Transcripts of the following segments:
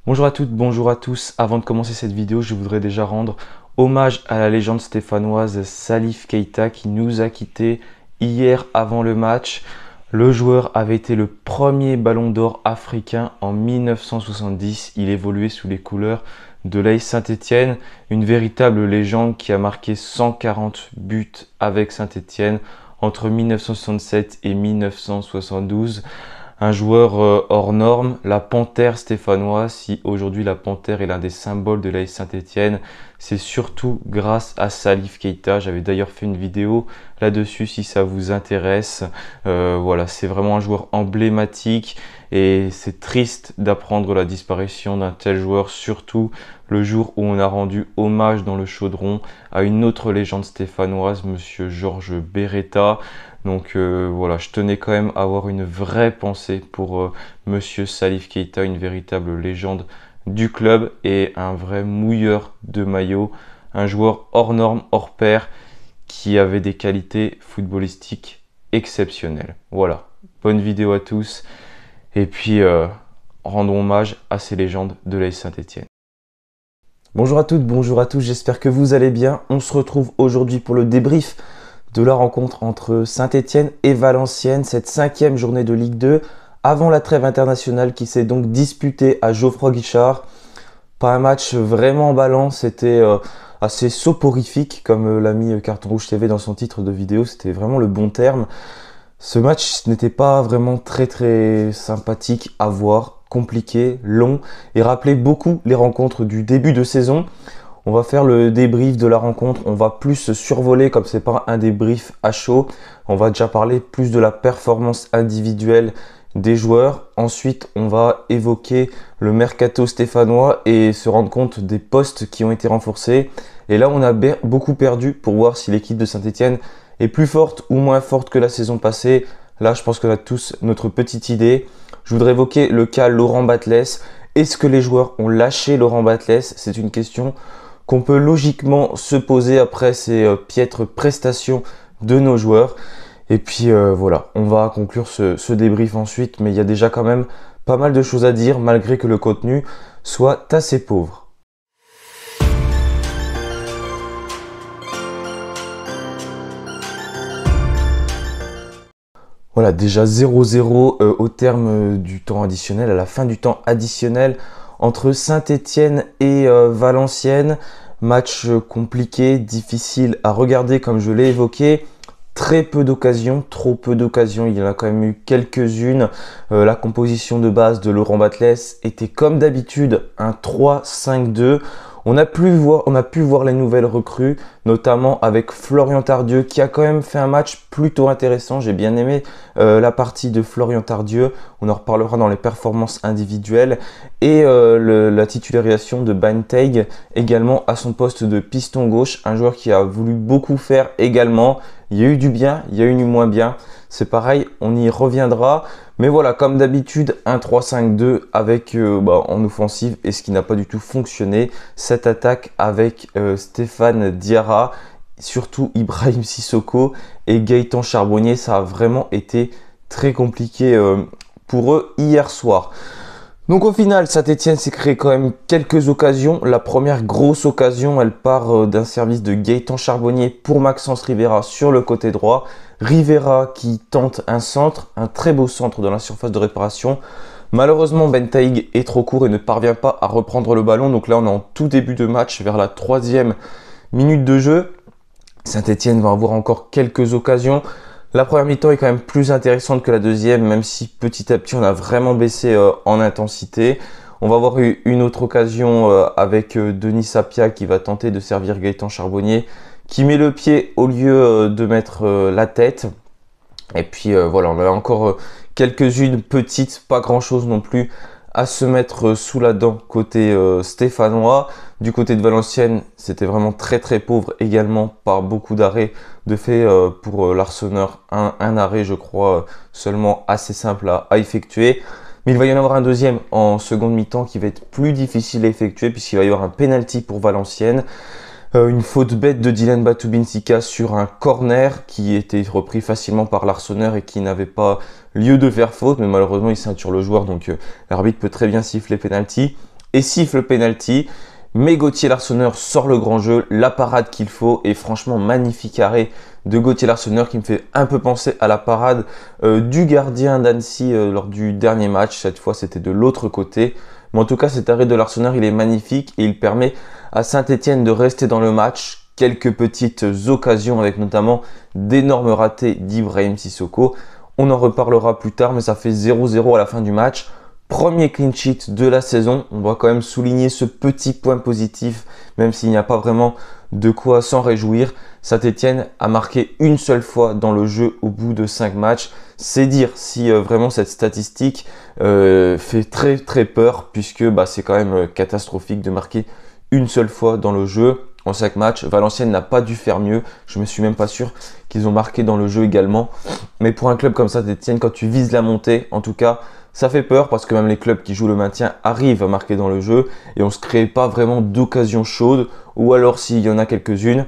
Bonjour à toutes, bonjour à tous. Avant de commencer cette vidéo, je voudrais déjà rendre hommage à la légende stéphanoise Salif Keita qui nous a quittés hier avant le match. Le joueur avait été le premier ballon d'or africain en 1970. Il évoluait sous les couleurs de l'AS Saint-Étienne, une véritable légende qui a marqué 140 buts avec Saint-Étienne entre 1967 et 1972. Un joueur hors norme, la panthère stéphanoise. Si aujourd'hui la panthère est l'un des symboles de l'AS Saint-Étienne, c'est surtout grâce à Salif Keita. J'avais d'ailleurs fait une vidéo là-dessus si ça vous intéresse. Voilà, c'est vraiment un joueur emblématique et c'est triste d'apprendre la disparition d'un tel joueur, surtout le jour où on a rendu hommage dans le chaudron à une autre légende stéphanoise, monsieur Georges Beretta. Donc voilà, je tenais quand même à avoir une vraie pensée pour monsieur Salif Keita, une véritable légende du club et un vrai mouilleur de maillot, un joueur hors norme, hors pair, qui avait des qualités footballistiques exceptionnelles. Voilà, bonne vidéo à tous et puis rendons hommage à ces légendes de l'AS Saint-Étienne. Bonjour à toutes, bonjour à tous, j'espère que vous allez bien. On se retrouve aujourd'hui pour le débrief de la rencontre entre Saint-Étienne et Valenciennes, cette 5e journée de Ligue 2, avant la trêve internationale qui s'est donc disputée à Geoffroy-Guichard. Pas un match vraiment emballant, c'était assez soporifique, comme l'a mis Carton Rouge TV dans son titre de vidéo, c'était vraiment le bon terme. Ce match n'était pas vraiment très sympathique à voir, compliqué, long, et rappelait beaucoup les rencontres du début de saison. On va faire le débrief de la rencontre, on va plus survoler comme c'est pas un débrief à chaud. On va déjà parler plus de la performance individuelle des joueurs. Ensuite, on va évoquer le mercato stéphanois et se rendre compte des postes qui ont été renforcés. Et là, on a beaucoup perdu pour voir si l'équipe de Saint-Étienne est plus forte ou moins forte que la saison passée. Là, je pense qu'on a tous notre petite idée. Je voudrais évoquer le cas Laurent Batles. Est-ce que les joueurs ont lâché Laurent Batles? C'est une question qu'on peut logiquement se poser après ces piètres prestations de nos joueurs. Et puis voilà, on va conclure ce débrief ensuite, mais il y a déjà quand même pas mal de choses à dire malgré que le contenu soit assez pauvre. Voilà, déjà 0-0 au terme du temps additionnel, à la fin du temps additionnel entre Saint-Étienne et Valenciennes. Match compliqué, difficile à regarder comme je l'ai évoqué. Très peu d'occasions, trop peu d'occasions, il y en a quand même eu quelques-unes. La composition de base de Laurent Batles était comme d'habitude un 3-5-2. On a pu voir les nouvelles recrues, notamment avec Florian Tardieu qui a quand même fait un match plutôt intéressant. J'ai bien aimé la partie de Florian Tardieu. On en reparlera dans les performances individuelles. Et la titularisation de Banteg également à son poste de piston gauche. Un joueur qui a voulu beaucoup faire également. Il y a eu du bien, il y a eu du moins bien. C'est pareil, on y reviendra. Mais voilà, comme d'habitude, un 3-5-2 avec en offensive et ce qui n'a pas du tout fonctionné. Cette attaque avec Stéphane Diarra, surtout Ibrahim Sissoko et Gaëtan Charbonnier, ça a vraiment été très compliqué pour eux hier soir. Donc au final, Saint-Étienne s'est créé quand même quelques occasions. La première grosse occasion, elle part d'un service de Gaëtan Charbonnier pour Maxence Rivera sur le côté droit. Rivera qui tente un centre, un très beau centre dans la surface de réparation. Malheureusement, Bentaïg est trop court et ne parvient pas à reprendre le ballon. Donc là, on est en tout début de match, vers la 3e minute de jeu. Saint-Étienne va avoir encore quelques occasions. La première mi-temps est quand même plus intéressante que la deuxième, même si petit à petit on a vraiment baissé en intensité. On va avoir eu une autre occasion avec Denis Sapia qui va tenter de servir Gaëtan Charbonnier, qui met le pied au lieu de mettre la tête. Et puis voilà, on a encore quelques-unes petites, pas grand-chose non plus à se mettre sous la dent côté stéphanois. Du côté de Valenciennes, c'était vraiment très pauvre également par beaucoup d'arrêts de fait pour l'Arseneur. Un arrêt, je crois, seulement assez simple à effectuer. Mais il va y en avoir un deuxième en seconde mi-temps qui va être plus difficile à effectuer puisqu'il va y avoir un penalty pour Valenciennes. Une faute bête de Dylan Batubinsika sur un corner qui était repris facilement par l'Arseneur et qui n'avait pas lieu de faire faute, mais malheureusement il ceinture le joueur, donc l'arbitre peut très bien siffler penalty. et siffle le penalty. Mais Gauthier Larsonneur sort le grand jeu, la parade qu'il faut, et franchement magnifique arrêt de Gauthier Larsonneur qui me fait un peu penser à la parade du gardien d'Annecy lors du dernier match. Cette fois c'était de l'autre côté. Mais en tout cas cet arrêt de Larsonneur il est magnifique et il permet à Saint-Étienne de rester dans le match. Quelques petites occasions avec notamment d'énormes ratés d'Ibrahim Sissoko. On en reparlera plus tard mais ça fait 0-0 à la fin du match. Premier clean sheet de la saison, on doit quand même souligner ce petit point positif, même s'il n'y a pas vraiment de quoi s'en réjouir. Saint-Étienne a marqué une seule fois dans le jeu au bout de 5 matchs. C'est dire si vraiment cette statistique fait très très peur, puisque c'est quand même catastrophique de marquer une seule fois dans le jeu en 5 matchs. Valenciennes n'a pas dû faire mieux, je me suis même pas sûr qu'ils ont marqué dans le jeu également. Mais pour un club comme Saint-Étienne, quand tu vises la montée, en tout cas, ça fait peur parce que même les clubs qui jouent le maintien arrivent à marquer dans le jeu et on ne se crée pas vraiment d'occasions chaudes, ou alors s'il y en a quelques-unes,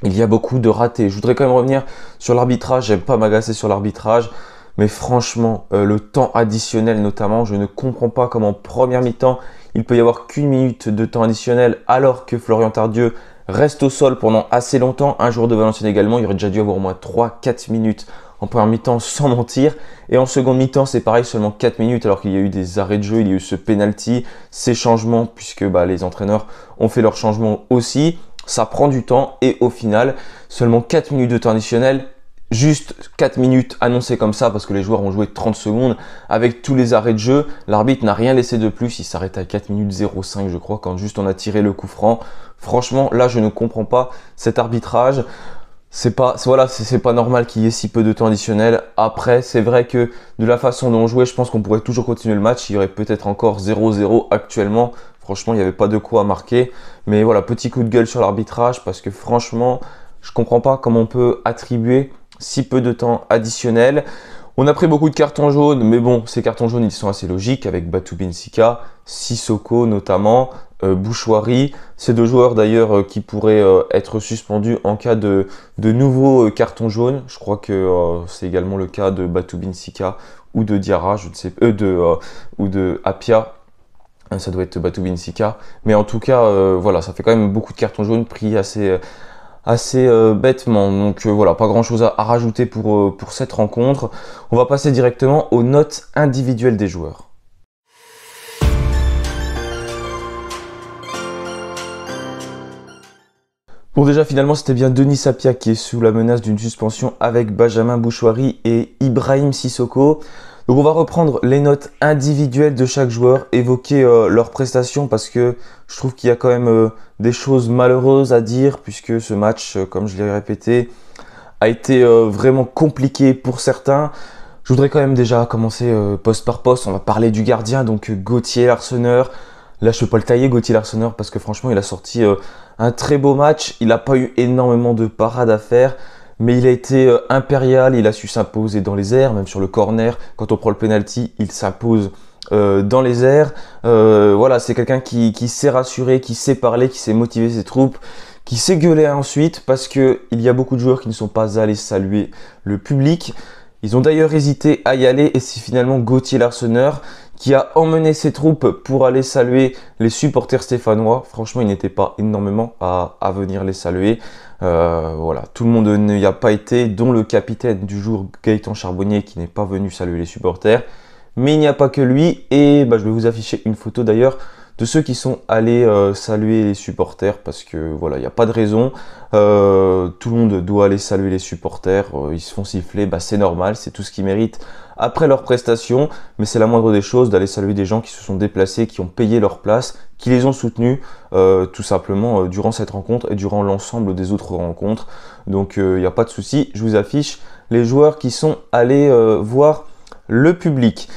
il y a beaucoup de ratés. Je voudrais quand même revenir sur l'arbitrage, j'aime pas m'agacer sur l'arbitrage, mais franchement, le temps additionnel notamment, je ne comprends pas comment en première mi-temps, il peut y avoir qu'une minute de temps additionnel alors que Florian Tardieu reste au sol pendant assez longtemps. Un joueur de Valenciennes également, il aurait déjà dû avoir au moins 3-4 minutes en première mi-temps sans mentir. Et en seconde mi-temps, c'est pareil, seulement 4 minutes alors qu'il y a eu des arrêts de jeu, il y a eu ce penalty, ces changements puisque les entraîneurs ont fait leurs changements aussi. Ça prend du temps et au final, seulement 4 minutes de temps additionnel. Juste 4 minutes annoncées comme ça parce que les joueurs ont joué 30 secondes avec tous les arrêts de jeu. L'arbitre n'a rien laissé de plus. Il s'arrête à 4 minutes 05 je crois quand juste on a tiré le coup franc. Franchement là je ne comprends pas cet arbitrage. C'est pas normal qu'il y ait si peu de temps additionnel. Après c'est vrai que de la façon dont on jouait je pense qu'on pourrait toujours continuer le match. Il y aurait peut-être encore 0-0 actuellement. Franchement il n'y avait pas de quoi marquer. Mais voilà, petit coup de gueule sur l'arbitrage parce que franchement je comprends pas comment on peut attribuer si peu de temps additionnel. On a pris beaucoup de cartons jaunes, mais bon, ces cartons jaunes, ils sont assez logiques avec Batou Binsika, Sissoko notamment, Bouchoirie. Ces deux joueurs d'ailleurs qui pourraient être suspendus en cas de nouveaux cartons jaunes. Je crois que c'est également le cas de Batou Binsika ou de Diarra, je ne sais ou de Apia. Ça doit être Batou Binsika. Mais en tout cas, voilà, ça fait quand même beaucoup de cartons jaunes pris assez bêtement. Donc voilà, pas grand chose à rajouter pour cette rencontre. On va passer directement aux notes individuelles des joueurs. Bon déjà finalement c'était bien Denis Sapia qui est sous la menace d'une suspension avec Benjamin Bouchoirie et Ibrahim Sissoko. Donc on va reprendre les notes individuelles de chaque joueur, évoquer leurs prestations parce que je trouve qu'il y a quand même des choses malheureuses à dire puisque ce match, comme je l'ai répété, a été vraiment compliqué pour certains. Je voudrais quand même déjà commencer poste par poste. On va parler du gardien, donc Gauthier Larsonneur. Là je ne peux pas le tailler Gauthier Larsonneur parce que franchement il a sorti un très beau match. Il n'a pas eu énormément de parades à faire. Mais il a été impérial, il a su s'imposer dans les airs, même sur le corner. Quand on prend le penalty, il s'impose dans les airs. Voilà, c'est quelqu'un qui sait rassurer, qui sait parler, qui sait motiver ses troupes, qui sait gueuler ensuite parce qu'il y a beaucoup de joueurs qui ne sont pas allés saluer le public. Ils ont d'ailleurs hésité à y aller et c'est finalement Gauthier Larsonneur qui a emmené ses troupes pour aller saluer les supporters stéphanois. Franchement, il n'était pas énormément à venir les saluer. Voilà, tout le monde n'y a pas été, dont le capitaine du jour, Gaëtan Charbonnier, qui n'est pas venu saluer les supporters. Mais il n'y a pas que lui, et je vais vous afficher une photo d'ailleurs de ceux qui sont allés saluer les supporters, parce que voilà, il n'y a pas de raison. Tout le monde doit aller saluer les supporters, ils se font siffler, c'est normal, c'est tout ce qu'ils méritent après leur prestation, mais c'est la moindre des choses d'aller saluer des gens qui se sont déplacés, qui ont payé leur place, qui les ont soutenus tout simplement durant cette rencontre et durant l'ensemble des autres rencontres. Donc il n'y a pas de souci, je vous affiche les joueurs qui sont allés voir le public.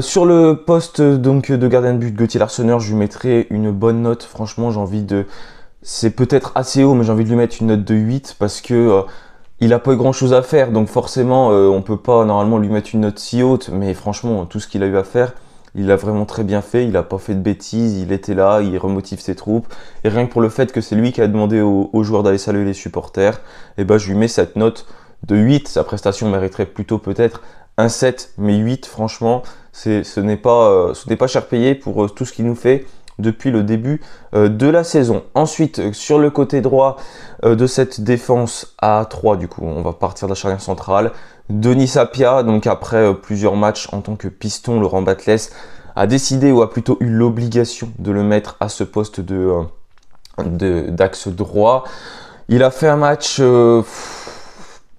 Sur le poste donc de gardien de but Gauthier Larsonneur, je lui mettrai une bonne note. Franchement, j'ai envie de... C'est peut-être assez haut, mais j'ai envie de lui mettre une note de 8 parce que il n'a pas eu grand chose à faire. Donc forcément, on peut pas normalement lui mettre une note si haute. Mais franchement, tout ce qu'il a eu à faire, il l'a vraiment très bien fait. Il n'a pas fait de bêtises, il était là, il remotive ses troupes. Et rien que pour le fait que c'est lui qui a demandé aux joueurs d'aller saluer les supporters, et je lui mets cette note de 8. Sa prestation mériterait plutôt peut-être un 7, mais 8, franchement, ce n'est pas cher payé pour tout ce qu'il nous fait. depuis le début de la saison. Ensuite, sur le côté droit de cette défense à 3, du coup, on va partir de la charnière centrale. Denis Sapia, donc après plusieurs matchs en tant que piston, Laurent Batles a décidé ou a plutôt eu l'obligation de le mettre à ce poste d'axe droit. Il a fait un match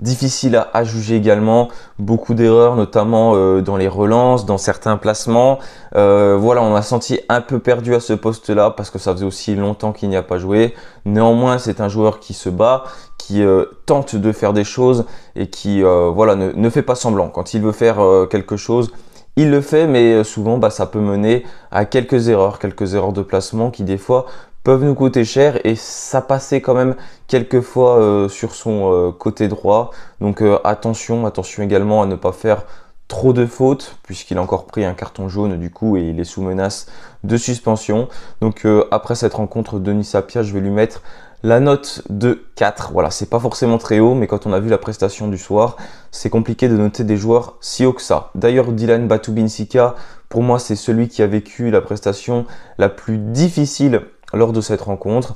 difficile à juger également, beaucoup d'erreurs notamment dans les relances, dans certains placements. Voilà, on a senti un peu perdu à ce poste-là parce que ça faisait aussi longtemps qu'il n'y a pas joué. Néanmoins, c'est un joueur qui se bat, qui tente de faire des choses et qui voilà, ne fait pas semblant. Quand il veut faire quelque chose, il le fait, mais souvent ça peut mener à quelques erreurs de placement qui des fois peuvent nous coûter cher, et ça passait quand même quelques fois sur son côté droit. Donc attention également à ne pas faire trop de fautes, puisqu'il a encore pris un carton jaune du coup et il est sous menace de suspension. Donc après cette rencontre, Denis Sapia, je vais lui mettre la note de 4. Voilà, c'est pas forcément très haut, mais quand on a vu la prestation du soir, c'est compliqué de noter des joueurs si haut que ça. D'ailleurs, Dylan Batubinsika, pour moi, c'est celui qui a vécu la prestation la plus difficile lors de cette rencontre.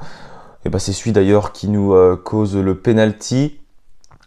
Et c'est celui d'ailleurs qui nous cause le penalty.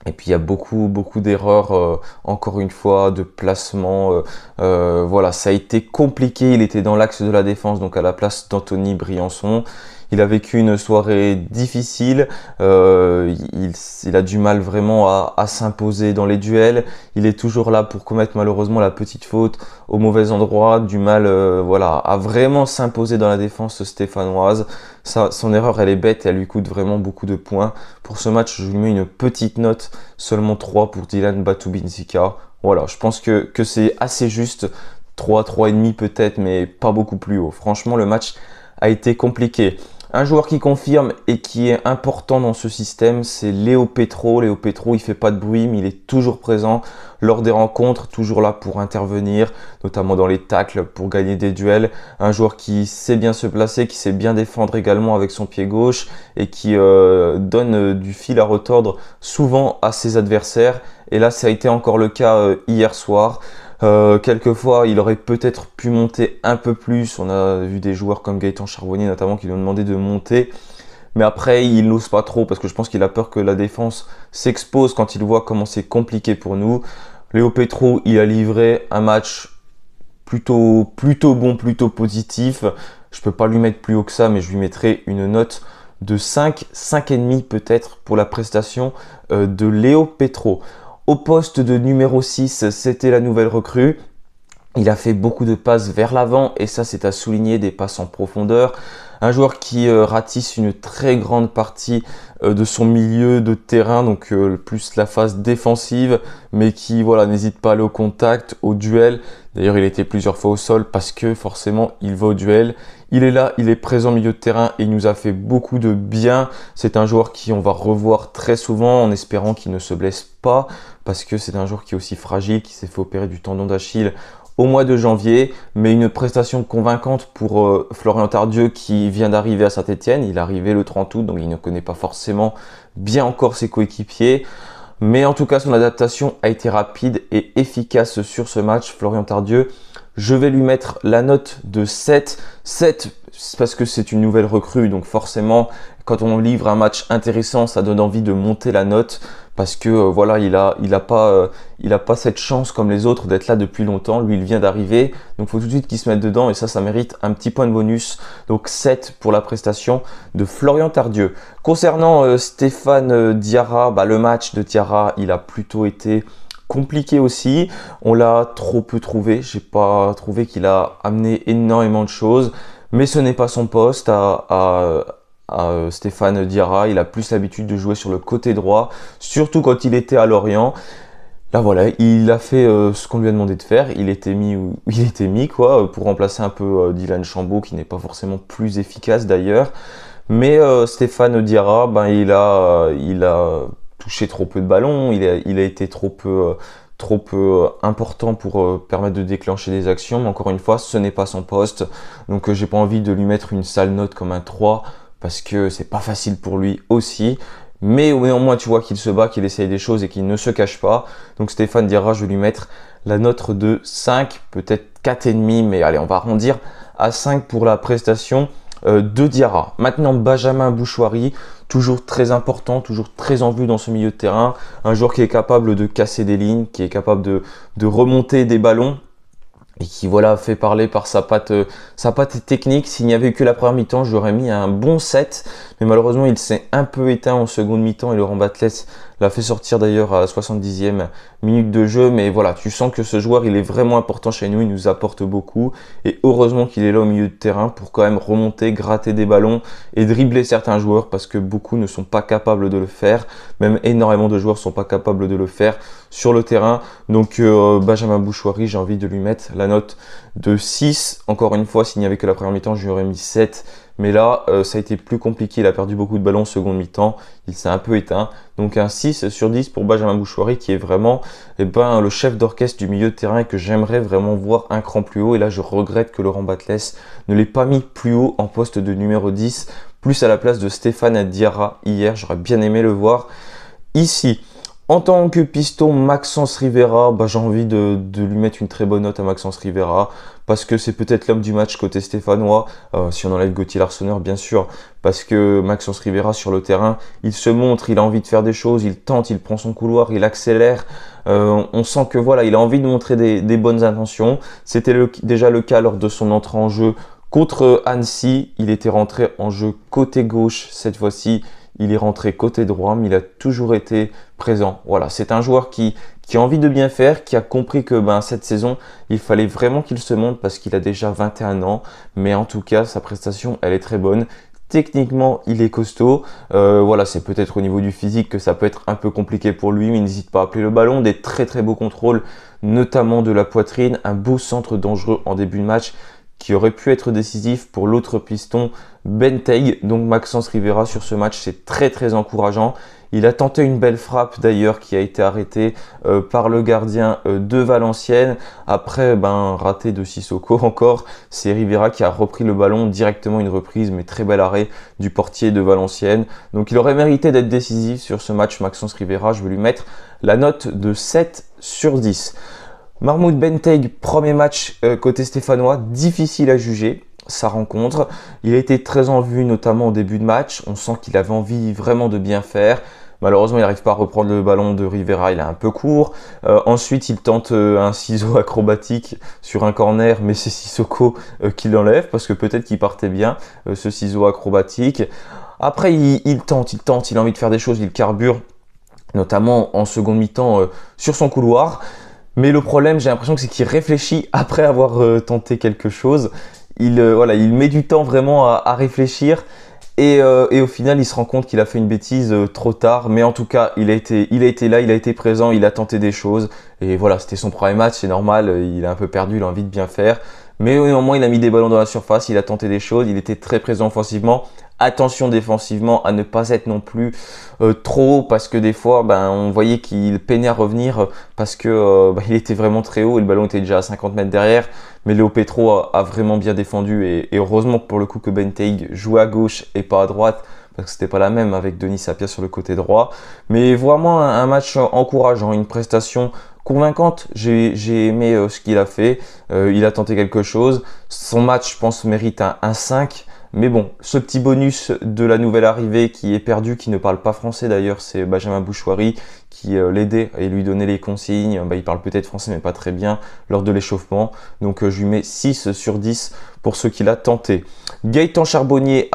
Et puis il y a beaucoup d'erreurs, encore une fois, de placement. Voilà, ça a été compliqué. Il était dans l'axe de la défense, donc à la place d'Anthony Briançon. Il a vécu une soirée difficile, il a du mal vraiment à s'imposer dans les duels. Il est toujours là pour commettre malheureusement la petite faute au mauvais endroit, du mal voilà, à vraiment s'imposer dans la défense stéphanoise. Son erreur, elle est bête et elle lui coûte vraiment beaucoup de points. Pour ce match, je lui mets une petite note, seulement 3 pour Dylan Batubinsika. Voilà, je pense que c'est assez juste, 3,5 peut-être, mais pas beaucoup plus haut. Franchement, le match a été compliqué. Un joueur qui confirme et qui est important dans ce système, c'est Léo Petro. Léo Petro, il fait pas de bruit, mais il est toujours présent lors des rencontres, toujours là pour intervenir, notamment dans les tacles, pour gagner des duels. Un joueur qui sait bien se placer, qui sait bien défendre également avec son pied gauche et qui donne du fil à retordre souvent à ses adversaires. Et là, ça a été encore le cas hier soir. Quelquefois, il aurait peut-être pu monter un peu plus. On a vu des joueurs comme Gaëtan Charbonnier notamment qui lui ont demandé de monter. Mais après, il n'ose pas trop parce que je pense qu'il a peur que la défense s'expose quand il voit comment c'est compliqué pour nous. Léo Petro, il a livré un match plutôt bon, plutôt positif. Je peux pas lui mettre plus haut que ça, mais je lui mettrai une note de 5, 5,5 peut-être pour la prestation de Léo Petro. Au poste de numéro 6, c'était la nouvelle recrue. Il a fait beaucoup de passes vers l'avant et ça, c'est à souligner, des passes en profondeur. Un joueur qui ratisse une très grande partie de son milieu de terrain, donc plus la phase défensive, mais qui voilà, n'hésite pas à aller au contact, au duel. D'ailleurs, il était plusieurs fois au sol parce que forcément, il va au duel. Il est là, il est présent au milieu de terrain et il nous a fait beaucoup de bien. C'est un joueur qui on va revoir très souvent en espérant qu'il ne se blesse pas, parce que c'est un joueur qui est aussi fragile, qui s'est fait opérer du tendon d'Achille au mois de janvier, mais une prestation convaincante pour Florian Tardieu qui vient d'arriver à Saint-Etienne. Il est arrivé le 30 août, donc il ne connaît pas forcément bien encore ses coéquipiers. Mais en tout cas, son adaptation a été rapide et efficace sur ce match. Florian Tardieu, je vais lui mettre la note de 7. 7 parce que c'est une nouvelle recrue, donc forcément, quand on livre un match intéressant, ça donne envie de monter la note. Parce que voilà, il a pas cette chance comme les autres d'être là depuis longtemps. Lui, il vient d'arriver, donc il faut tout de suite qu'il se mette dedans et ça mérite un petit point de bonus. Donc 7 pour la prestation de Florian Tardieu. Concernant Stéphane Diarra, le match de Diarra, il a plutôt été compliqué aussi. On l'a trop peu trouvé. J'ai pas trouvé qu'il a amené énormément de choses, mais ce n'est pas son poste à Stéphane Diarra. Il a plus l'habitude de jouer sur le côté droit, surtout quand il était à Lorient. Là voilà, il a fait ce qu'on lui a demandé de faire. Il était mis quoi, pour remplacer un peu Dylan Chambaud, qui n'est pas forcément plus efficace d'ailleurs. Mais Stéphane Diarra, il a touché trop peu de ballons, il a été trop peu important pour permettre de déclencher des actions. Mais encore une fois, ce n'est pas son poste, donc j'ai pas envie de lui mettre une sale note comme un 3, parce que c'est pas facile pour lui aussi. Mais néanmoins, tu vois qu'il se bat, qu'il essaye des choses et qu'il ne se cache pas. Donc Stéphane Diarra, je vais lui mettre la note de 5, peut-être 4,5, mais allez, on va arrondir à 5 pour la prestation de Diarra. Maintenant, Benjamin Bouchouari, toujours très important, toujours très en vue dans ce milieu de terrain. Un joueur qui est capable de casser des lignes, qui est capable de remonter des ballons et qui voilà fait parler par sa patte technique. S'il n'y avait que la première mi-temps, j'aurais mis un bon 7, mais malheureusement il s'est un peu éteint en seconde mi-temps et Laurent Batles l'a fait sortir d'ailleurs à la 70e minute de jeu. Mais voilà, tu sens que ce joueur il est vraiment important chez nous, il nous apporte beaucoup et heureusement qu'il est là au milieu de terrain pour quand même remonter, gratter des ballons et dribbler certains joueurs, parce que beaucoup ne sont pas capables de le faire, même énormément de joueurs ne sont pas capables de le faire sur le terrain. Donc Benjamin Bouchouari, j'ai envie de lui mettre la note de 6. Encore une fois, s'il n'y avait que la première mi-temps, j'aurais mis 7. Mais là, ça a été plus compliqué. Il a perdu beaucoup de ballons en seconde mi-temps. Il s'est un peu éteint. Donc un 6 sur 10 pour Benjamin Bouchouari, qui est vraiment le chef d'orchestre du milieu de terrain et que j'aimerais vraiment voir un cran plus haut. Et là, je regrette que Laurent Batles ne l'ait pas mis plus haut en poste de numéro 10, plus à la place de Stéphane Diarra hier. J'aurais bien aimé le voir ici. En tant que piston, Maxence Rivera, j'ai envie de lui mettre une très bonne note à Maxence Rivera, parce que c'est peut-être l'homme du match côté stéphanois, si on enlève Gauthier Larsonneur bien sûr, parce que Maxence Rivera sur le terrain, il se montre, il a envie de faire des choses, il tente, il prend son couloir, il accélère, on sent que voilà, il a envie de montrer des bonnes intentions. C'était déjà le cas lors de son entrée en jeu contre Annecy. Il était rentré en jeu côté gauche cette fois-ci. Il est rentré côté droit, mais il a toujours été présent. Voilà, c'est un joueur qui a envie de bien faire, qui a compris que cette saison, il fallait vraiment qu'il se montre parce qu'il a déjà 21 ans. Mais en tout cas, sa prestation, elle est très bonne. Techniquement, il est costaud. Voilà, c'est peut-être au niveau du physique que ça peut être un peu compliqué pour lui, mais il n'hésite pas à appeler le ballon. Des très très beaux contrôles, notamment de la poitrine. Un beau centre dangereux en début de match qui aurait pu être décisif pour l'autre piston, Benteig. Donc Maxence Rivera sur ce match, c'est très très encourageant. Il a tenté une belle frappe d'ailleurs qui a été arrêtée par le gardien de Valenciennes. Après, raté de Sissoko encore. C'est Rivera qui a repris le ballon, directement une reprise, mais très bel arrêt du portier de Valenciennes. Donc il aurait mérité d'être décisif sur ce match, Maxence Rivera. Je vais lui mettre la note de 7 sur 10. Mahmoud Benteig, premier match côté stéphanois, difficile à juger sa rencontre. Il a été très en vue, notamment au début de match. On sent qu'il avait envie vraiment de bien faire. Malheureusement, il n'arrive pas à reprendre le ballon de Rivera, il est un peu court. Ensuite, il tente un ciseau acrobatique sur un corner, mais c'est Sissoko qui l'enlève, parce que peut-être qu'il partait bien, ce ciseau acrobatique. Après, il tente, il a envie de faire des choses, il carbure, notamment en seconde mi-temps sur son couloir. Mais le problème, j'ai l'impression que c'est qu'il réfléchit après avoir tenté quelque chose. Il met du temps vraiment à réfléchir. Et au final, il se rend compte qu'il a fait une bêtise trop tard. Mais en tout cas, il a été là, il a été présent, il a tenté des choses. Et voilà, c'était son premier match, c'est normal. Il est un peu perdu, il a envie de bien faire. Mais au moins, il a mis des ballons dans la surface, il a tenté des choses, il était très présent offensivement. Attention défensivement à ne pas être non plus trop haut, parce que des fois on voyait qu'il peinait à revenir parce que il était vraiment très haut et le ballon était déjà à 50 mètres derrière. Mais Léo Petro a vraiment bien défendu et heureusement pour le coup que Benteig jouait à gauche et pas à droite, parce que c'était pas la même avec Denis Sapia sur le côté droit. Mais vraiment un match encourageant, une prestation convaincante. J'ai aimé ce qu'il a fait. Il a tenté quelque chose. Son match, je pense, mérite un 5. Mais bon, ce petit bonus de la nouvelle arrivée qui est perdu, qui ne parle pas français d'ailleurs, c'est Benjamin Bouchouari qui l'aidait et lui donnait les consignes. Il parle peut-être français mais pas très bien lors de l'échauffement. Donc je lui mets 6 sur 10 pour ce qu'il a tenté. Gaëtan Charbonnier,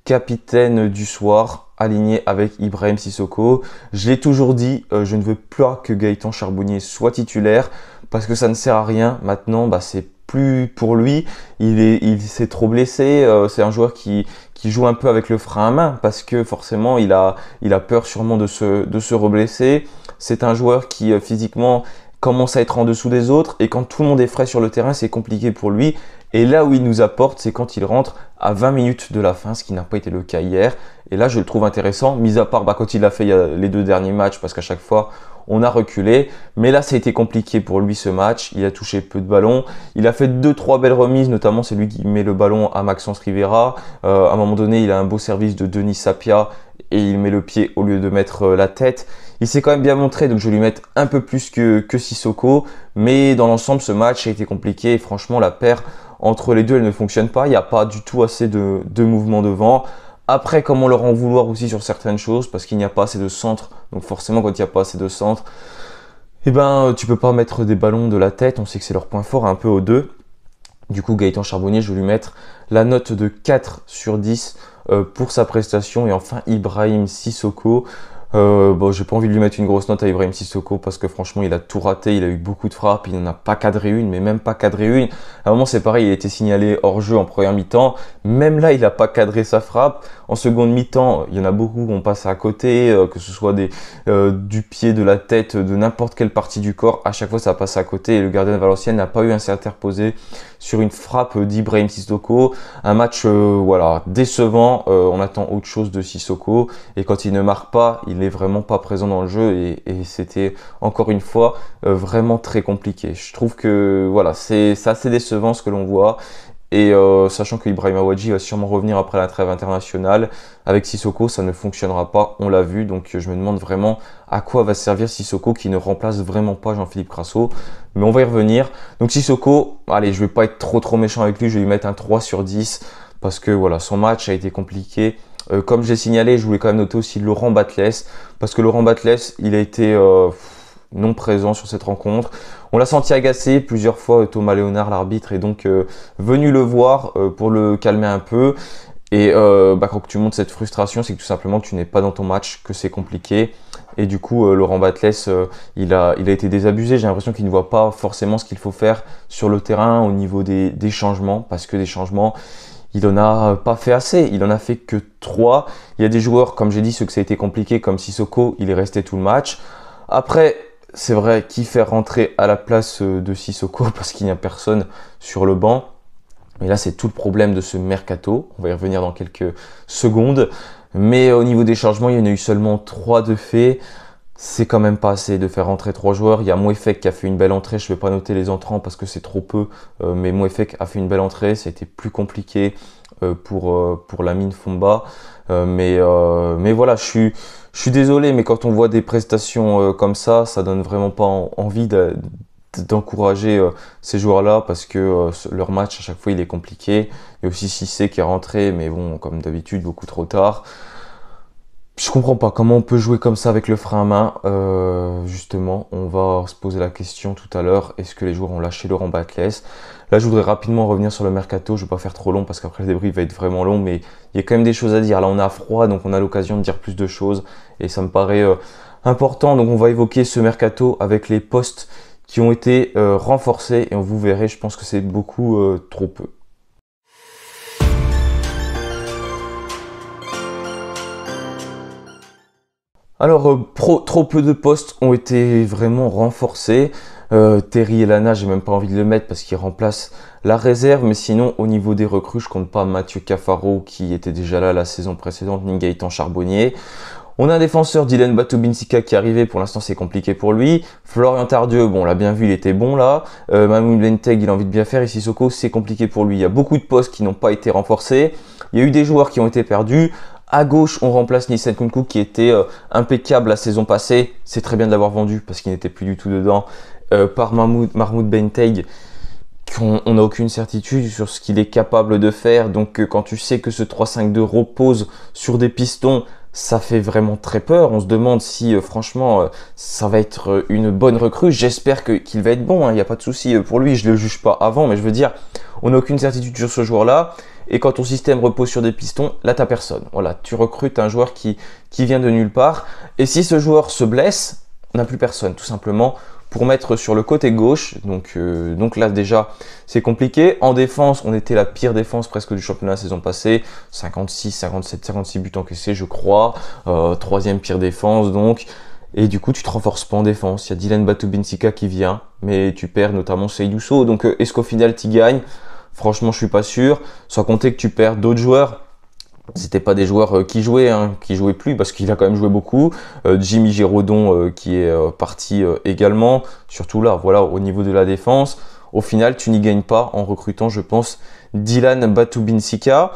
capitaine du soir, aligné avec Ibrahim Sissoko. Je l'ai toujours dit, je ne veux plus que Gaëtan Charbonnier soit titulaire parce que ça ne sert à rien. Maintenant, c'est plus pour lui. Il s'est trop blessé. C'est un joueur qui joue un peu avec le frein à main parce que forcément, il a peur sûrement de se reblesser. C'est un joueur qui physiquement commence à être en dessous des autres et quand tout le monde est frais sur le terrain, c'est compliqué pour lui. Et là où il nous apporte, c'est quand il rentre à 20 minutes de la fin, ce qui n'a pas été le cas hier. Et là, je le trouve intéressant, mis à part quand il a fait les 2 derniers matchs, parce qu'à chaque fois, on a reculé. Mais là, ça a été compliqué pour lui ce match. Il a touché peu de ballons. Il a fait 2-3 belles remises, notamment c'est lui qui met le ballon à Maxence Rivera. À un moment donné, il a un beau service de Denis Sapia et il met le pied au lieu de mettre la tête. Il s'est quand même bien montré, donc je vais lui mettre un peu plus que Sissoko. Mais dans l'ensemble, ce match a été compliqué et franchement, la paire entre les deux, elle ne fonctionne pas. Il n'y a pas du tout assez de mouvement devant. Après, comme on leur en vouloir aussi sur certaines choses, parce qu'il n'y a pas assez de centre. Donc forcément, quand il n'y a pas assez de centre, eh ben, tu peux pas mettre des ballons de la tête. On sait que c'est leur point fort, un peu aux deux. Du coup, Gaëtan Charbonnier, je vais lui mettre la note de 4 sur 10 pour sa prestation. Et enfin, Ibrahim Sissoko. Bon, j'ai pas envie de lui mettre une grosse note à Ibrahim Sissoko parce que franchement, il a tout raté. Il a eu beaucoup de frappes. Il n'en a pas cadré une, mais même pas cadré une. À un moment, c'est pareil. Il a été signalé hors jeu en première mi-temps. Même là, il n'a pas cadré sa frappe. En seconde mi-temps, il y en a beaucoup qui ont passé à côté, que ce soit du pied, de la tête, de n'importe quelle partie du corps. À chaque fois, ça passe à côté. Et le gardien de Valenciennes n'a pas eu à s'interposer sur une frappe d'Ibrahim Sissoko. Un match voilà, décevant. On attend autre chose de Sissoko. Et quand il ne marque pas, il n'est vraiment pas présent dans le jeu. Et c'était encore une fois vraiment très compliqué. Je trouve que voilà, c'est assez décevant ce que l'on voit. Et sachant que Ibrahim Awadji va sûrement revenir après la trêve internationale, avec Sissoko, ça ne fonctionnera pas, on l'a vu. Donc je me demande vraiment à quoi va servir Sissoko qui ne remplace vraiment pas Jean-Philippe Crasso. Mais on va y revenir. Donc Sissoko, allez, je vais pas être trop méchant avec lui, je vais lui mettre un 3 sur 10 parce que voilà, son match a été compliqué. Comme j'ai signalé, je voulais quand même noter aussi Laurent Batles, parce que Laurent Batles, il a été non présent sur cette rencontre. On l'a senti agacé plusieurs fois. Thomas Léonard, l'arbitre, est donc venu le voir pour le calmer un peu. Et quand tu montres cette frustration, c'est que tout simplement tu n'es pas dans ton match, que c'est compliqué. Et du coup, Laurent Batles, il a été désabusé. J'ai l'impression qu'il ne voit pas forcément ce qu'il faut faire sur le terrain au niveau des changements, parce que des changements, il en a pas fait assez. Il en a fait que 3. Il y a des joueurs, comme j'ai dit, ceux que ça a été compliqué, comme Sissoko, il est resté tout le match. Après, c'est vrai, qui faire rentrer à la place de Sissoko parce qu'il n'y a personne sur le banc. Et là, c'est tout le problème de ce mercato. On va y revenir dans quelques secondes. Mais au niveau des changements, il y en a eu seulement 3 de fait. C'est quand même pas assez de faire rentrer 3 joueurs. Il y a Mouefek qui a fait une belle entrée. Je ne vais pas noter les entrants parce que c'est trop peu. Mais Mouefek a fait une belle entrée. Ça a été plus compliqué pour Lamine Fomba. Mais voilà, je suis désolé, mais quand on voit des prestations comme ça donne vraiment pas envie d'encourager ces joueurs-là parce que leur match à chaque fois il est compliqué. Il y a aussi Cissé qui est rentré, mais bon, comme d'habitude, beaucoup trop tard. Je comprends pas comment on peut jouer comme ça avec le frein à main. Justement, on va se poser la question tout à l'heure. Est-ce que les joueurs ont lâché Laurent Batles? Là, je voudrais rapidement revenir sur le mercato. Je ne vais pas faire trop long parce qu'après le débrief va être vraiment long, mais il y a quand même des choses à dire. Là, on a froid, donc on a l'occasion de dire plus de choses et ça me paraît important. Donc, on va évoquer ce mercato avec les postes qui ont été renforcés et vous verrez, je pense que c'est beaucoup trop peu. Alors, trop peu de postes ont été vraiment renforcés. Terry Elana, j'ai même pas envie de le mettre parce qu'il remplace la réserve. Mais sinon, au niveau des recrues, je compte pas Mathieu Cafaro qui était déjà là la saison précédente, ni Gaëtan Charbonnier. On a un défenseur, Dylan Batobinsika, qui est arrivé. Pour l'instant, c'est compliqué pour lui. Florian Tardieu, bon, on l'a bien vu, il était bon là. Mahmoud Benteg, il a envie de bien faire. Et Sissoko, c'est compliqué pour lui. Il y a beaucoup de postes qui n'ont pas été renforcés. Il y a eu des joueurs qui ont été perdus. À gauche, on remplace Nissen Kounkou qui était impeccable la saison passée. C'est très bien de l'avoir vendu parce qu'il n'était plus du tout dedans. Par Mahmoud Benteg, on n'a aucune certitude sur ce qu'il est capable de faire. Donc quand tu sais que ce 3-5-2 repose sur des pistons, ça fait vraiment très peur. On se demande si franchement ça va être une bonne recrue. J'espère qu'il va être bon, il n'y a pas de souci pour lui. Je ne le juge pas avant, mais je veux dire, on n'a aucune certitude sur ce joueur-là. Et quand ton système repose sur des pistons, là, tu n'as personne. Voilà, tu recrutes un joueur qui vient de nulle part. Et si ce joueur se blesse, on n'a plus personne, tout simplement, pour mettre sur le côté gauche. Donc là, déjà, c'est compliqué. En défense, on était la pire défense presque du championnat la saison passée. 56, 57, 56 buts encaissés, je crois. Troisième pire défense, donc. Et du coup, tu te renforces pas en défense. Il y a Dylan Batobinsika qui vient, mais tu perds notamment Seydou Sow. Donc, est-ce qu'au final, tu gagnes? Franchement, je suis pas sûr. Sans compter que tu perds d'autres joueurs. C'était pas des joueurs qui jouaient plus parce qu'il a quand même joué beaucoup. Jimmy Giraudon qui est parti également. Surtout là, voilà, au niveau de la défense. Au final, tu n'y gagnes pas en recrutant, je pense, Dylan Batubinsika.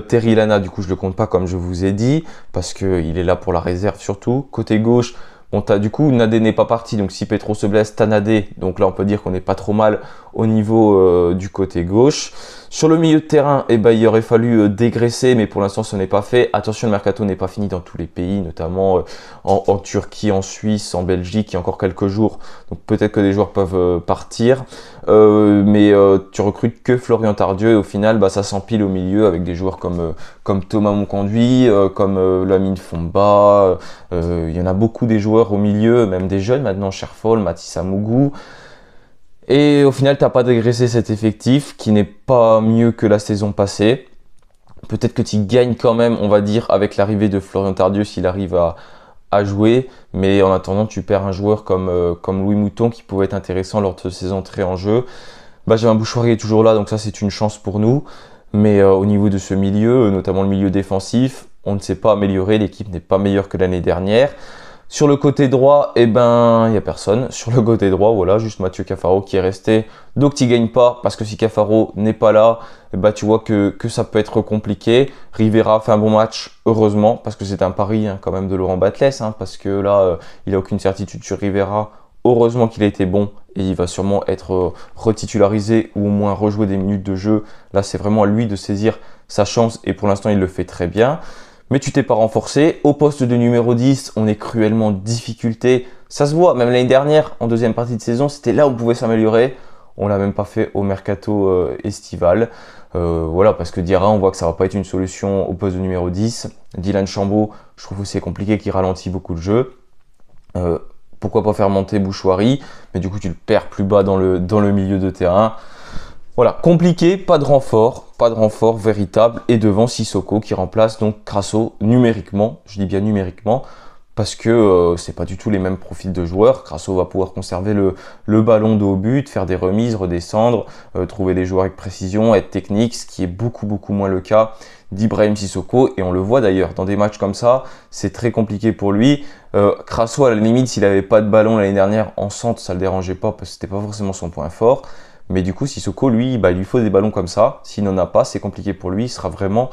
Terry Lana, du coup, je le compte pas comme je vous ai dit, parce qu'il est là pour la réserve surtout. Côté gauche, bon, du coup, Nadé n'est pas parti, donc si Petro se blesse, t'as Nadé. Donc là, on peut dire qu'on n'est pas trop mal au niveau du côté gauche. Sur le milieu de terrain, eh ben, il aurait fallu dégraisser, mais pour l'instant, ce n'est pas fait. Attention, le mercato n'est pas fini dans tous les pays, notamment en Turquie, en Suisse, en Belgique, il y a encore quelques jours. Donc peut-être que des joueurs peuvent partir. Mais tu recrutes que Florian Tardieu et au final, bah, ça s'empile au milieu avec des joueurs comme Thomas Monconduit, comme Lamine Fomba. Il y en a beaucoup des joueurs au milieu, même des jeunes maintenant, Cherfol, Mathis Amougou. Et au final, tu n'as pas dégraissé cet effectif qui n'est pas mieux que la saison passée. Peut-être que tu gagnes quand même, on va dire, avec l'arrivée de Florian Tardieu s'il arrive à jouer. Mais en attendant, tu perds un joueur comme Louis Mouton qui pouvait être intéressant lors de ses entrées en jeu. Benjamin Bouchoirie est toujours là, donc ça c'est une chance pour nous. Mais au niveau de ce milieu, notamment le milieu défensif, on ne s'est pas amélioré. L'équipe n'est pas meilleure que l'année dernière. Sur le côté droit, eh ben, il n'y a personne. Sur le côté droit, voilà, juste Mathieu Cafaro qui est resté. Donc, tu gagnes pas parce que si Cafaro n'est pas là, eh ben, tu vois que ça peut être compliqué. Rivera fait un bon match, heureusement, parce que c'est un pari quand même de Laurent Batles, parce que là, il n'a aucune certitude sur Rivera. Heureusement qu'il a été bon et il va sûrement être retitularisé ou au moins rejouer des minutes de jeu. Là, c'est vraiment à lui de saisir sa chance et pour l'instant, il le fait très bien. Mais tu t'es pas renforcé. Au poste de numéro 10, on est cruellement en difficulté. Ça se voit, même l'année dernière, en deuxième partie de saison, c'était là où on pouvait s'améliorer. On l'a même pas fait au mercato estival. Voilà, parce que Diarra, on voit que ça va pas être une solution au poste de numéro 10. Dylan Chambaud, je trouve que c'est compliqué, qu'il ralentit beaucoup le jeu. Pourquoi pas faire monter Bouchoirie, mais du coup tu le perds plus bas dans le milieu de terrain. Voilà, compliqué, pas de renfort véritable. Et devant Sissoko qui remplace donc Crasso numériquement, je dis bien numériquement, parce que c'est pas du tout les mêmes profils de joueurs. Crasso va pouvoir conserver le ballon de haut but, faire des remises, redescendre, trouver des joueurs avec précision, être technique, ce qui est beaucoup moins le cas d'Ibrahim Sissoko. Et on le voit d'ailleurs, dans des matchs comme ça, c'est très compliqué pour lui. Crasso, à la limite, s'il n'avait pas de ballon l'année dernière en centre, ça le dérangeait pas parce que c'était pas forcément son point fort. Mais du coup, Sissoko, lui, il lui faut des ballons comme ça. S'il n'en a pas, c'est compliqué pour lui. Il sera vraiment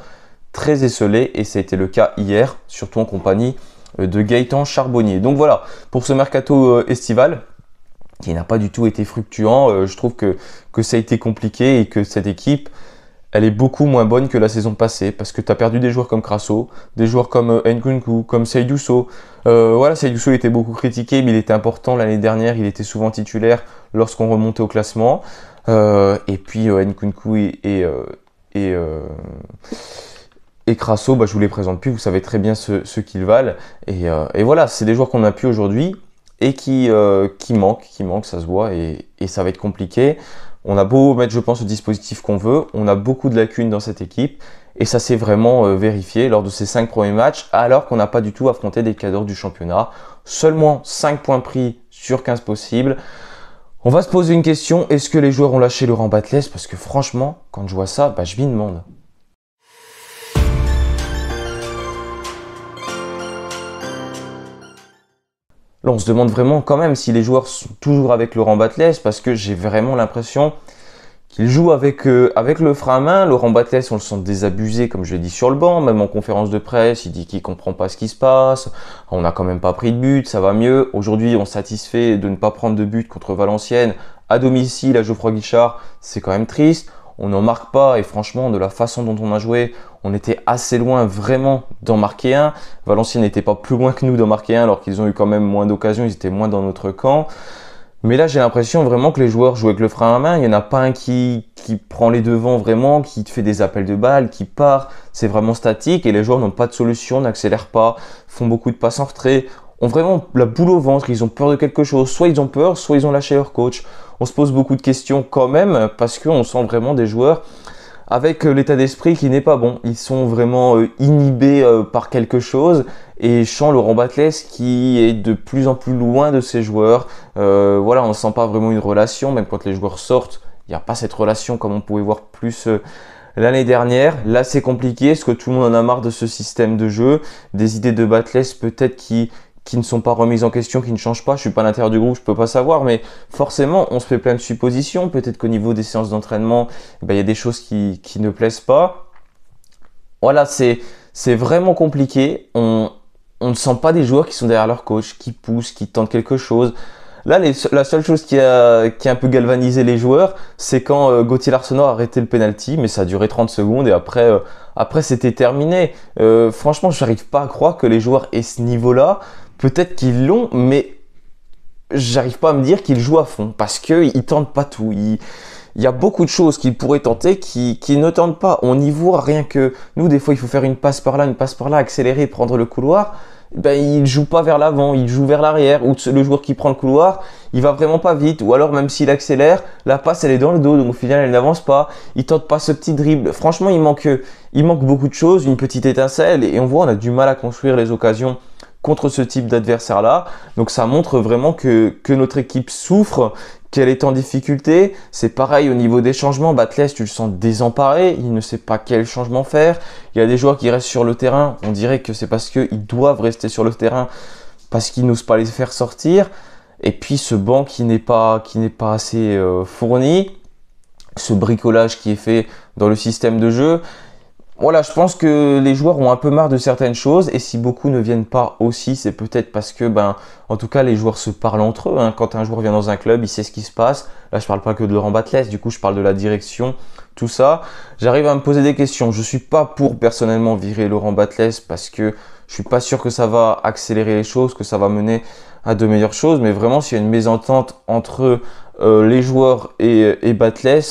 très esselé. Et ça a été le cas hier, surtout en compagnie de Gaëtan Charbonnier. Donc voilà, pour ce mercato estival, qui n'a pas du tout été fructueux, je trouve que ça a été compliqué et que cette équipe, elle est beaucoup moins bonne que la saison passée. Parce que tu as perdu des joueurs comme Crasso, des joueurs comme Nkunku, comme Seydou Sow. Voilà, Seydou Sow était beaucoup critiqué, mais il était important l'année dernière. Il était souvent titulaire lorsqu'on remontait au classement. Et puis Nkunku et Crasso, bah, je vous les présente plus, vous savez très bien ce qu'ils valent. Et voilà, c'est des joueurs qu'on n'a plus aujourd'hui et qui manquent, ça se voit, et ça va être compliqué. On a beau mettre, je pense, le dispositif qu'on veut, on a beaucoup de lacunes dans cette équipe. Et ça s'est vraiment vérifié lors de ces 5 premiers matchs, alors qu'on n'a pas du tout affronté des cadors du championnat. Seulement 5 points pris sur 15 possibles. On va se poser une question, est-ce que les joueurs ont lâché Laurent Batles? Parce que franchement, quand je vois ça, bah, je m'y demande. Là, on se demande vraiment quand même si les joueurs sont toujours avec Laurent Batles, parce que j'ai vraiment l'impression qu'il joue avec le frein à main. Laurent Batles, on le sent désabusé, comme je l'ai dit sur le banc, même en conférence de presse, il dit qu'il comprend pas ce qui se passe. On n'a quand même pas pris de but, ça va mieux. Aujourd'hui, on se satisfait de ne pas prendre de but contre Valenciennes à domicile à Geoffroy Guichard, c'est quand même triste. On n'en marque pas et franchement, de la façon dont on a joué, on était assez loin vraiment d'en marquer un. Valenciennes n'était pas plus loin que nous d'en marquer un alors qu'ils ont eu quand même moins d'occasions, ils étaient moins dans notre camp. Mais là, j'ai l'impression vraiment que les joueurs jouent avec le frein à main. Il n'y en a pas un qui prend les devants vraiment, qui te fait des appels de balles, qui part. C'est vraiment statique et les joueurs n'ont pas de solution, n'accélèrent pas, font beaucoup de passes en retrait, ont vraiment la boule au ventre, ils ont peur de quelque chose. Soit ils ont peur, soit ils ont lâché leur coach. On se pose beaucoup de questions quand même parce qu'on sent vraiment des joueurs avec l'état d'esprit qui n'est pas bon. Ils sont vraiment inhibés par quelque chose et je sens Laurent Batles qui est de plus en plus loin de ses joueurs. Voilà, on ne sent pas vraiment une relation, même quand les joueurs sortent, il n'y a pas cette relation comme on pouvait voir plus l'année dernière. Là, c'est compliqué parce que tout le monde en a marre de ce système de jeu, des idées de Batles peut-être qui qui ne sont pas remises en question, qui ne changent pas. Je suis pas à l'intérieur du groupe, je peux pas savoir, mais forcément, on se fait plein de suppositions. Peut-être qu'au niveau des séances d'entraînement, il y a des choses qui ne plaisent pas. Voilà, c'est vraiment compliqué. On ne sent pas des joueurs qui sont derrière leur coach, qui poussent, qui tentent quelque chose. Là, la seule chose qui a un peu galvanisé les joueurs, c'est quand Gauthier Larsonnat a arrêté le penalty, mais ça a duré 30 secondes et après c'était terminé. Franchement, je n'arrive pas à croire que les joueurs aient ce niveau-là. Peut-être qu'ils l'ont, mais j'arrive pas à me dire qu'ils jouent à fond parce qu'ils tentent pas tout. Il y a beaucoup de choses qu'ils pourraient tenter qui ne tentent pas. On y voit rien que nous, des fois, il faut faire une passe par là, accélérer, prendre le couloir. Ben, il ne joue pas vers l'avant, il joue vers l'arrière. Ou le joueur qui prend le couloir, il va vraiment pas vite. Ou alors, même s'il accélère, la passe, elle est dans le dos. Donc, au final, elle n'avance pas. Il tente pas ce petit dribble. Franchement, il manque beaucoup de choses, une petite étincelle. Et on voit, on a du mal à construire les occasions contre ce type d'adversaire-là. Donc, ça montre vraiment que notre équipe souffre, qu'elle est en difficulté. C'est pareil au niveau des changements. Batles, tu le sens désemparé. Il ne sait pas quel changement faire. Il y a des joueurs qui restent sur le terrain. On dirait que c'est parce qu'ils doivent rester sur le terrain parce qu'ils n'osent pas les faire sortir. Et puis ce banc qui n'est pas assez fourni. Ce bricolage qui est fait dans le système de jeu. Voilà, je pense que les joueurs ont un peu marre de certaines choses et si beaucoup ne viennent pas aussi, c'est peut-être parce que, en tout cas, les joueurs se parlent entre eux. Quand un joueur vient dans un club, il sait ce qui se passe. Là, je parle pas que de Laurent Batles, du coup, je parle de la direction, tout ça. J'arrive à me poser des questions. Je suis pas pour personnellement virer Laurent Batles parce que je suis pas sûr que ça va accélérer les choses, que ça va mener à de meilleures choses. Mais vraiment, s'il y a une mésentente entre les joueurs et Batles,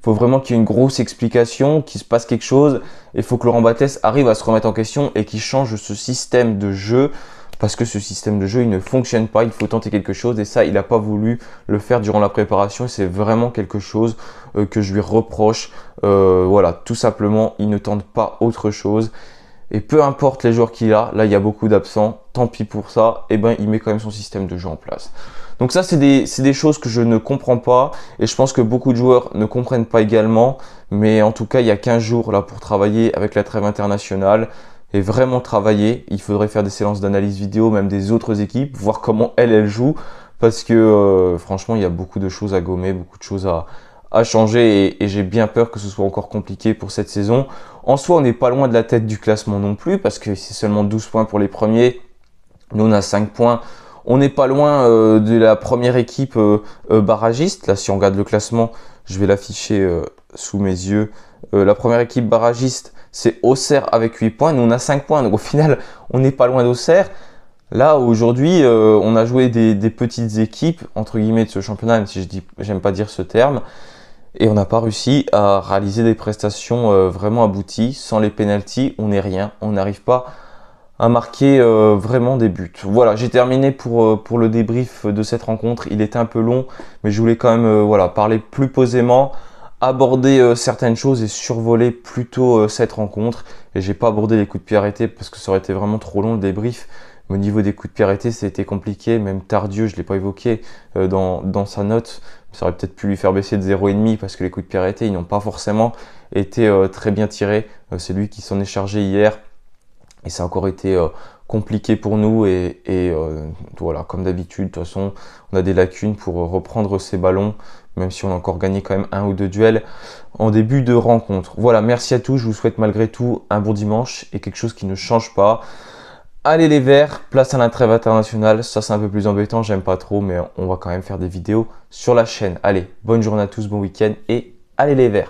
faut vraiment qu'il y ait une grosse explication, qu'il se passe quelque chose. Il faut que Laurent Batles arrive à se remettre en question et qu'il change ce système de jeu. Parce que ce système de jeu, il ne fonctionne pas. Il faut tenter quelque chose. Et ça, il n'a pas voulu le faire durant la préparation. Et c'est vraiment quelque chose que je lui reproche. Voilà, tout simplement, il ne tente pas autre chose. Et peu importe les joueurs qu'il a, là il y a beaucoup d'absents, tant pis pour ça, et il met quand même son système de jeu en place. Donc ça c'est des choses que je ne comprends pas et je pense que beaucoup de joueurs ne comprennent pas également. Mais en tout cas il y a 15 jours là pour travailler avec la trêve internationale et vraiment travailler. Il faudrait faire des séances d'analyse vidéo même des autres équipes, voir comment elles jouent. Parce que franchement il y a beaucoup de choses à gommer, beaucoup de choses à changer et j'ai bien peur que ce soit encore compliqué pour cette saison. En soi, on n'est pas loin de la tête du classement non plus parce que c'est seulement 12 points pour les premiers. Nous, on a 5 points. On n'est pas loin de la première équipe barragiste. Là, si on regarde le classement, je vais l'afficher sous mes yeux. La première équipe barragiste, c'est Auxerre avec 8 points. Nous, on a 5 points. Donc, au final, on n'est pas loin d'Auxerre. Là, aujourd'hui, on a joué des petites équipes, entre guillemets, de ce championnat, même si j'aime pas dire ce terme. Et on n'a pas réussi à réaliser des prestations vraiment abouties. Sans les pénaltys, on n'est rien. On n'arrive pas à marquer vraiment des buts. Voilà, j'ai terminé pour le débrief de cette rencontre. Il était un peu long, mais je voulais quand même parler plus posément, aborder certaines choses et survoler plutôt cette rencontre. Et j'ai pas abordé les coups de pied arrêtés parce que ça aurait été vraiment trop long le débrief. Mais au niveau des coups de pied arrêtés, ça a été compliqué. Même Tardieu, je ne l'ai pas évoqué dans sa note. Ça aurait peut-être pu lui faire baisser de 0,5 parce que les coups de pied arrêtés, ils n'ont pas forcément été très bien tirés. C'est lui qui s'en est chargé hier. Et ça a encore été compliqué pour nous. Et voilà, comme d'habitude, de toute façon, on a des lacunes pour reprendre ces ballons. Même si on a encore gagné quand même 1 ou 2 duels en début de rencontre. Voilà, merci à tous. Je vous souhaite malgré tout un bon dimanche et quelque chose qui ne change pas. Allez les Verts, place à la trêve internationale, ça c'est un peu plus embêtant, j'aime pas trop, mais on va quand même faire des vidéos sur la chaîne. Allez, bonne journée à tous, bon week-end et allez les Verts.